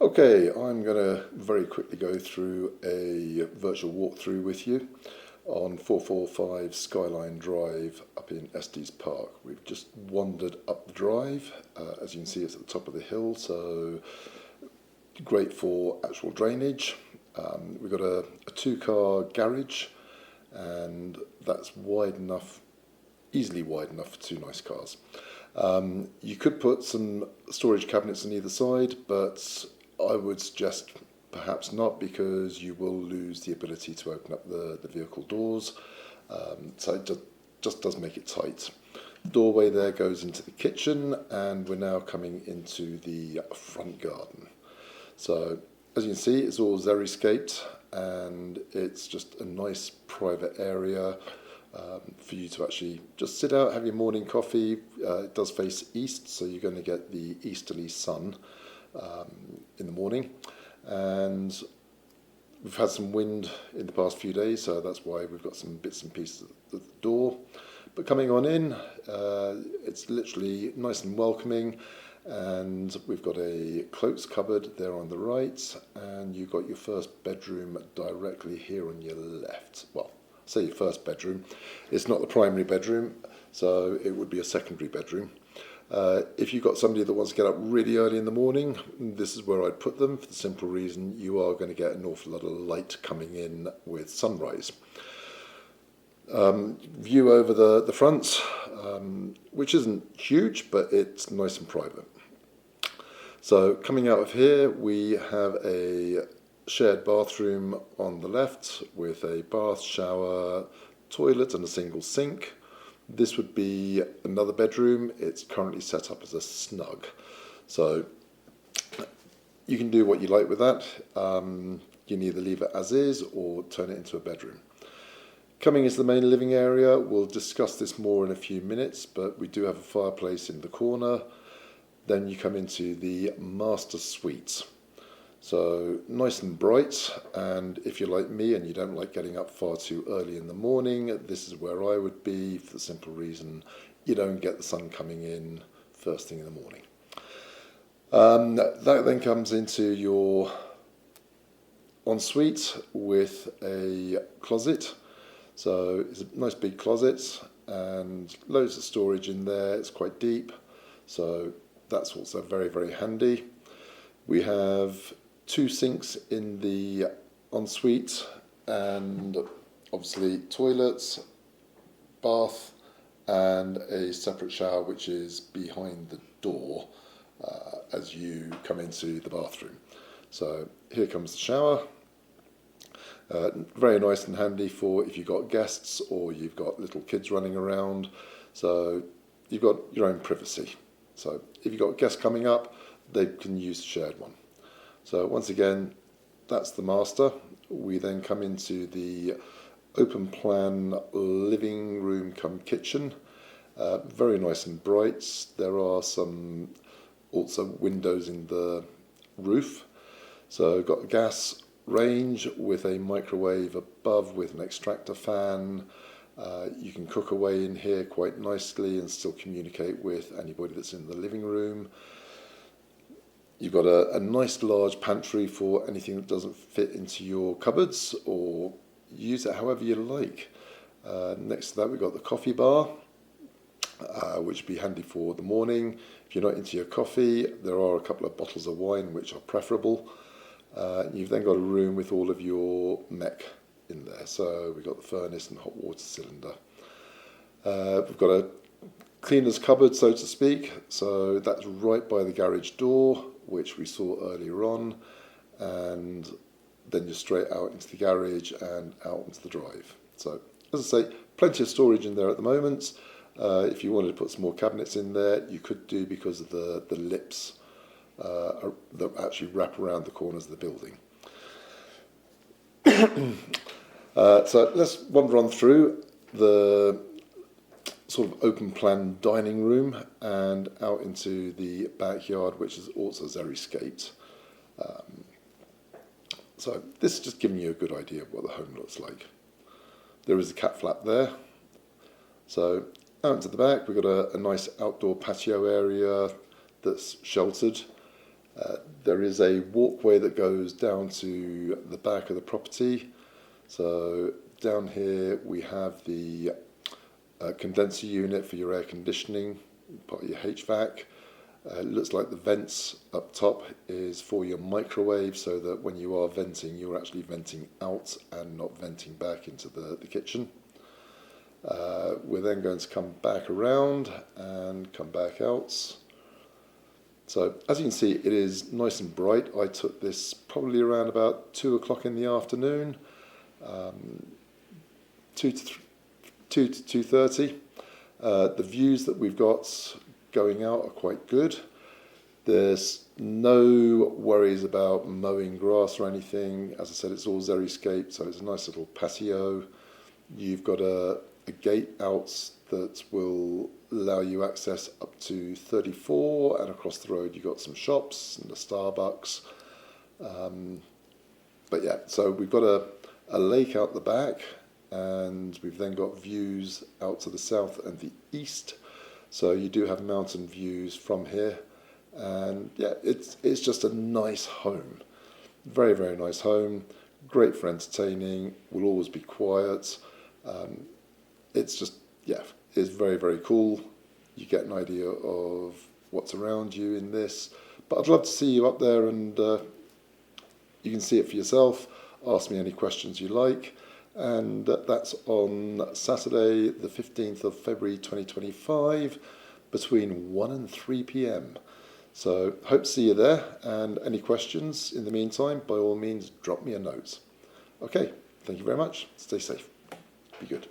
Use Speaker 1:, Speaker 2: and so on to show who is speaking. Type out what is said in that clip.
Speaker 1: Okay, I'm going to very quickly go through a virtual walkthrough with you on 445 Skyline Drive up in Estes Park. We've just wandered up the drive. As you can see, it's at the top of the hill, so great for actual drainage. We've got a two-car garage, and that's wide enough, easily wide enough for two nice cars. You could put some storage cabinets on either side, but I would suggest perhaps not, because you will lose the ability to open up the vehicle doors. So it just does make it tight. The doorway there goes into the kitchen, and we're now coming into the front garden. So as you can see, it's all xeriscaped, and it's just a nice private area for you to actually just sit out, have your morning coffee. It does face east, so you're going to get the easterly sun in the morning, and we've had some wind in the past few days, so that's why we've got some bits and pieces at the door. But coming on in, it's literally nice and welcoming, and we've got a cloaks cupboard there on the right, and you've got your first bedroom directly here on your left. Well, say your first bedroom. It's not the primary bedroom, so it would be a secondary bedroom. If you've got somebody that wants to get up really early in the morning, this is where I'd put them, for the simple reason you are going to get an awful lot of light coming in with sunrise. View over the front, which isn't huge, but it's nice and private. So coming out of here, we have a shared bathroom on the left with a bath, shower, toilet and a single sink. This would be another bedroom. It's currently set up as a snug. So you can do what you like with that. You can either leave it as is or turn it into a bedroom. Coming into the main living area, we'll discuss this more in a few minutes, but we do have a fireplace in the corner. Then you come into the master suite. So nice and bright, and if you're like me and you don't like getting up far too early in the morning, this is where I would be, for the simple reason you don't get the sun coming in first thing in the morning. That then comes into your ensuite with a closet. So it's a nice big closet and loads of storage in there. It's quite deep, so that's also very, very handy. We have two sinks in the ensuite, and obviously toilets, bath, and a separate shower which is behind the door as you come into the bathroom. So here comes the shower. Very nice and handy for if you've got guests or you've got little kids running around, so you've got your own privacy. So if you've got guests coming up, they can use the shared one. So once again, that's the master. We then come into the open plan living room cum kitchen. Very nice and bright. There are some also windows in the roof. So got a gas range with a microwave above with an extractor fan. You can cook away in here quite nicely and still communicate with anybody that's in the living room. You've got a nice large pantry for anything that doesn't fit into your cupboards, or use it however you like. Next to that, we've got the coffee bar, which would be handy for the morning. If you're not into your coffee, there are a couple of bottles of wine which are preferable. You've then got a room with all of your mech in there. So we've got the furnace and hot water cylinder. We've got a cleaner's cupboard, so to speak. So that's right by the garage door, which we saw earlier on, and then you're straight out into the garage and out into the drive. So as I say, plenty of storage in there at the moment. If you wanted to put some more cabinets in there, you could do, because of the lips that actually wrap around the corners of the building. So let's wander on through the sort of open plan dining room and out into the backyard, which is also xeriscaped. So this is just giving you a good idea of what the home looks like. There is a cat flap there. So out to the back, we've got a nice outdoor patio area that's sheltered, There is a walkway that goes down to the back of the property. So down here we have the condenser unit for your air conditioning, part of your HVAC. It looks like the vents up top is for your microwave, so that when you are venting, you're actually venting out and not venting back into the kitchen. We're then going to come back around and come back out. So as you can see, it is nice and bright. I took this probably around about 2 o'clock in the afternoon, 2 to 2:30. The views that we've got going out are quite good. There's no worries about mowing grass or anything. As I said, it's all xeriscape, so it's a nice little patio. You've got a gate out that will allow you access up to 34, and across the road you've got some shops and a Starbucks. But yeah, so we've got a lake out the back, and we've then got views out to the south and the east. So you do have mountain views from here, and yeah, it's just a nice home. Very, very nice home. Great for entertaining. Will always be quiet. It's just, yeah, it's very, very cool. You get an idea of what's around you in this. But I'd love to see you up there, and you can see it for yourself. Ask me any questions you like. And that's on Saturday, the 15th of February 2025, between 1 and 3 p.m. So hope to see you there. And any questions in the meantime, by all means, drop me a note. Okay, thank you very much. Stay safe. Be good.